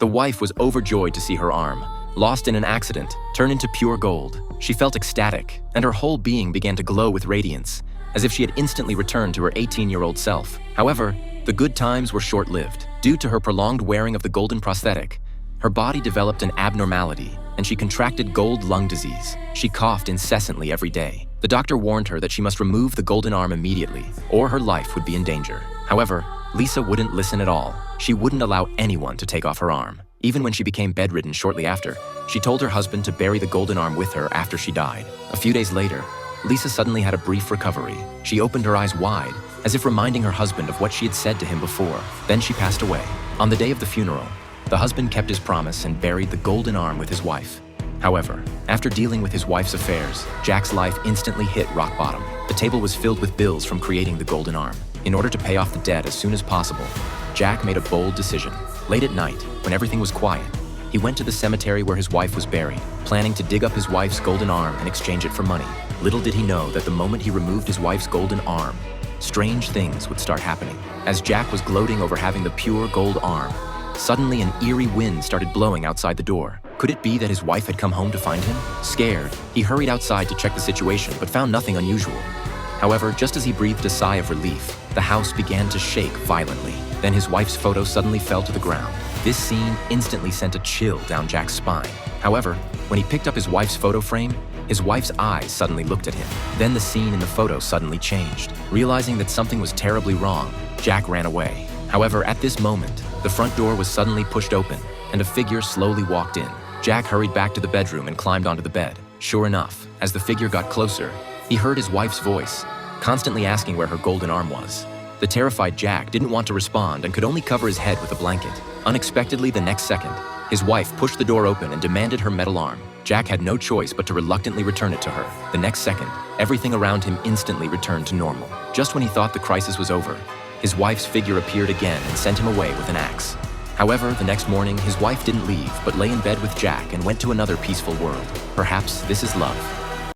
The wife was overjoyed to see her arm, lost in an accident, turn into pure gold. She felt ecstatic, and her whole being began to glow with radiance, as if she had instantly returned to her 18-year-old self. However, the good times were short-lived. Due to her prolonged wearing of the golden prosthetic, her body developed an abnormality, and she contracted gold lung disease. She coughed incessantly every day. The doctor warned her that she must remove the golden arm immediately, or her life would be in danger. However, Lisa wouldn't listen at all. She wouldn't allow anyone to take off her arm. Even when she became bedridden shortly after, she told her husband to bury the golden arm with her after she died. A few days later, Lisa suddenly had a brief recovery. She opened her eyes wide, as if reminding her husband of what she had said to him before. Then she passed away. On the day of the funeral, the husband kept his promise and buried the golden arm with his wife. However, after dealing with his wife's affairs, Jack's life instantly hit rock bottom. The table was filled with bills from creating the golden arm. In order to pay off the debt as soon as possible, Jack made a bold decision. Late at night, when everything was quiet, he went to the cemetery where his wife was buried, planning to dig up his wife's golden arm and exchange it for money. Little did he know that the moment he removed his wife's golden arm, strange things would start happening. As Jack was gloating over having the pure gold arm, suddenly an eerie wind started blowing outside the door. Could it be that his wife had come home to find him? Scared, he hurried outside to check the situation but found nothing unusual. However, just as he breathed a sigh of relief, the house began to shake violently. Then his wife's photo suddenly fell to the ground. This scene instantly sent a chill down Jack's spine. However, when he picked up his wife's photo frame, his wife's eyes suddenly looked at him. Then the scene in the photo suddenly changed. Realizing that something was terribly wrong, Jack ran away. However, at this moment, the front door was suddenly pushed open, and a figure slowly walked in. Jack hurried back to the bedroom and climbed onto the bed. Sure enough, as the figure got closer, he heard his wife's voice, constantly asking where her golden arm was. The terrified Jack didn't want to respond and could only cover his head with a blanket. Unexpectedly, the next second, his wife pushed the door open and demanded her metal arm. Jack had no choice but to reluctantly return it to her. The next second, everything around him instantly returned to normal. Just when he thought the crisis was over, his wife's figure appeared again and sent him away with an axe. However, the next morning, his wife didn't leave, but lay in bed with Jack and went to another peaceful world. Perhaps this is love.